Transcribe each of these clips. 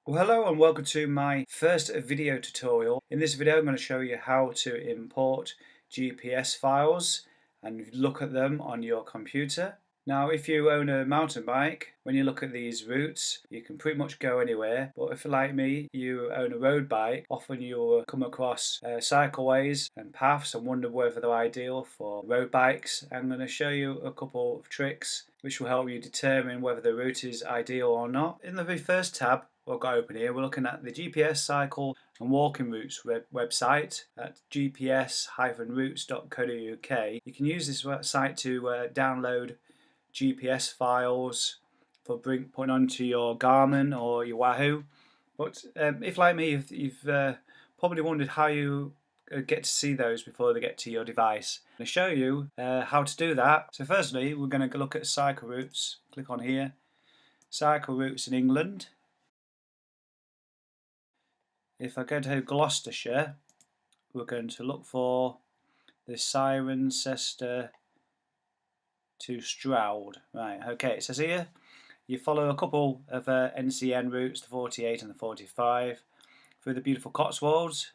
Well, hello and welcome to my first video tutorial. In this video I'm going to show you how to import GPS files and look at them on your computer. Now if you own a mountain bike, when you look at these routes you can pretty much go anywhere, but if like me you own a road bike, often you'll come across cycleways and paths and wonder whether they're ideal for road bikes. I'm going to show you a couple of tricks which will help you determine whether the route is ideal or not. In the very first tab we've got open here, we're looking at the GPS cycle and walking routes website at gps-routes.co.uk. You can use this website to download GPS files for putting onto your Garmin or your Wahoo. But if like me, you've probably wondered how you get to see those before they get to your device. I'm going to show you how to do that. So firstly, we're going to look at cycle routes. Click on here, cycle routes in England. If I go to Gloucestershire, we're going to look for the Cirencester to Stroud. Right, okay, it says here you follow a couple of NCN routes, the 48 and the 45, through the beautiful Cotswolds.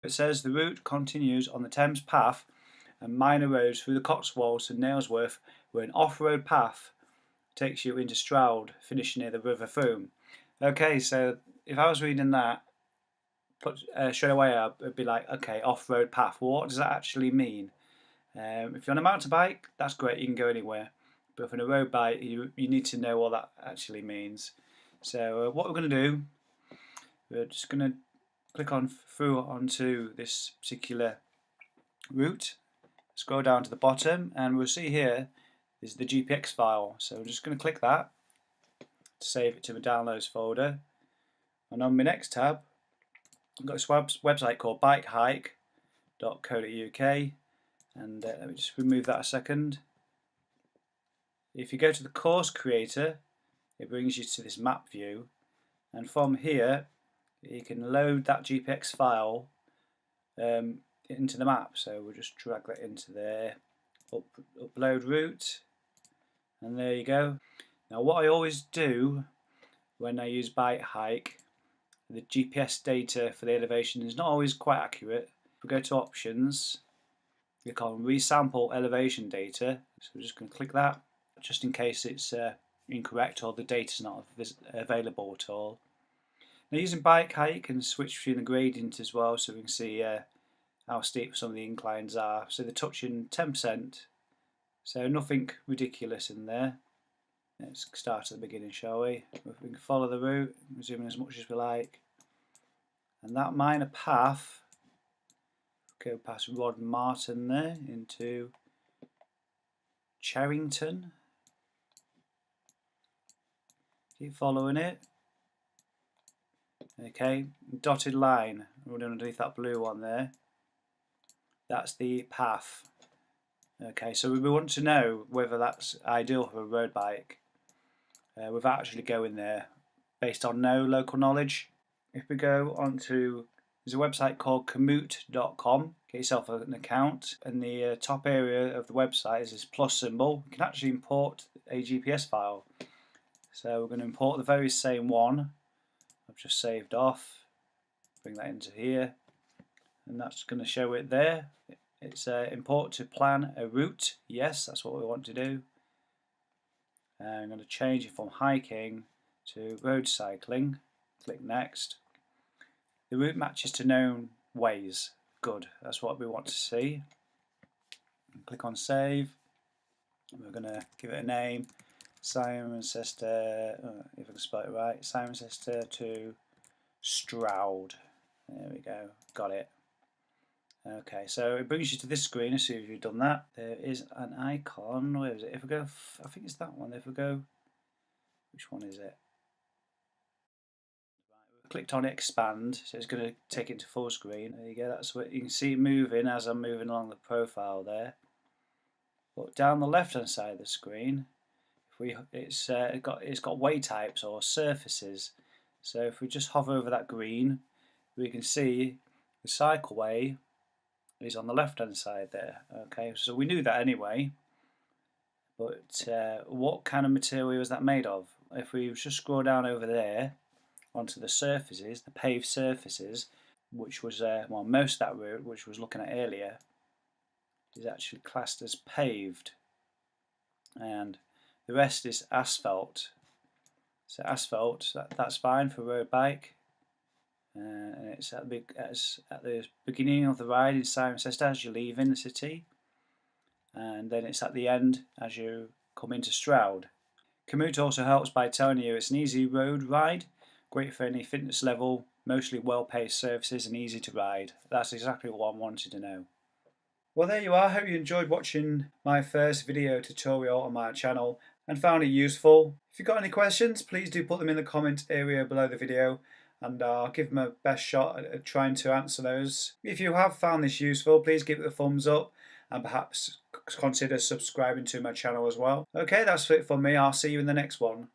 It says the route continues on the Thames Path and minor roads through the Cotswolds to Nailsworth, where an off-road path takes you into Stroud, finishing near the River Frome. Okay, so if I was reading that, straight away I'd be like, okay, off-road path, well, what does that actually mean? If you're on a mountain bike, that's great, you can go anywhere. But if on a road bike, you need to know what that actually means. So what we're going to do, we're just going to click on through onto this particular route, scroll down to the bottom, and we'll see here is the GPX file. So we're just going to click that to save it to my downloads folder. And on my next tab, I've got this website called BikeHike.co.uk, and let me just remove that a second. If you go to the course creator, it brings you to this map view, and from here you can load that GPX file into the map. So we'll just drag that into there, upload route, and there you go. Now what I always do when I use BikeHike, the GPS data for the elevation is not always quite accurate. If we go to options, click on resample elevation data, so we're just going to click that just in case it's incorrect or the data is not available at all. Now using BikeHike you can switch between the gradient as well, so we can see how steep some of the inclines are. So they're touching 10%, so nothing ridiculous in there. Let's start at the beginning, shall we? We can follow the route, zoom in as much as we like. And that minor path, go past Rod Martin there into Charrington. Keep following it. Okay, dotted line running underneath that blue one there. That's the path. Okay, so we want to know whether that's ideal for a road bike without actually going there based on no local knowledge. If we go onto, there's a website called Komoot.com, get yourself an account. In the top area of the website is this plus symbol. You can actually import a GPS file. So we're going to import the very same one I've just saved off, bring that into here, and that's going to show it there. It's import to plan a route. Yes, that's what we want to do. And I'm going to change it from hiking to road cycling. Click next. The route matches to known ways. Good, that's what we want to see. Click on save. We're going to give it a name. Cirencester, if I can spell it right, Cirencester to Stroud. There we go, got it. Okay, so it brings you to this screen as soon as you've done that. There is an icon, where is it? If we go, I think it's that one. If we go, which one is it? Right, clicked on expand, so it's going to take it to full screen. There you go, that's what you can see moving as I'm moving along the profile there. But down the left hand side of the screen, it's got way types or surfaces. So if we just hover over that green, we can see the cycleway is on the left hand side there. Okay, so we knew that anyway, But what kind of material was that made of? If we just scroll down over there onto the surfaces, the paved surfaces, which was well, most of that road, which was looking at earlier, is actually classed as paved, and the rest is asphalt. So asphalt, that's fine for a road bike. And it's at the beginning of the ride in Cirencester as you're leaving the city, and then it's at the end as you come into Stroud. Komoot also helps by telling you it's an easy road ride, great for any fitness level, mostly well-paced surfaces and easy to ride. That's exactly what I wanted to know. Well, there you are. I hope you enjoyed watching my first video tutorial on my channel and found it useful. If you've got any questions, please do put them in the comment area below the video, and I'll give my best shot at trying to answer those. If you have found this useful, please give it a thumbs up and perhaps consider subscribing to my channel as well. Okay, that's it for me. I'll see you in the next one.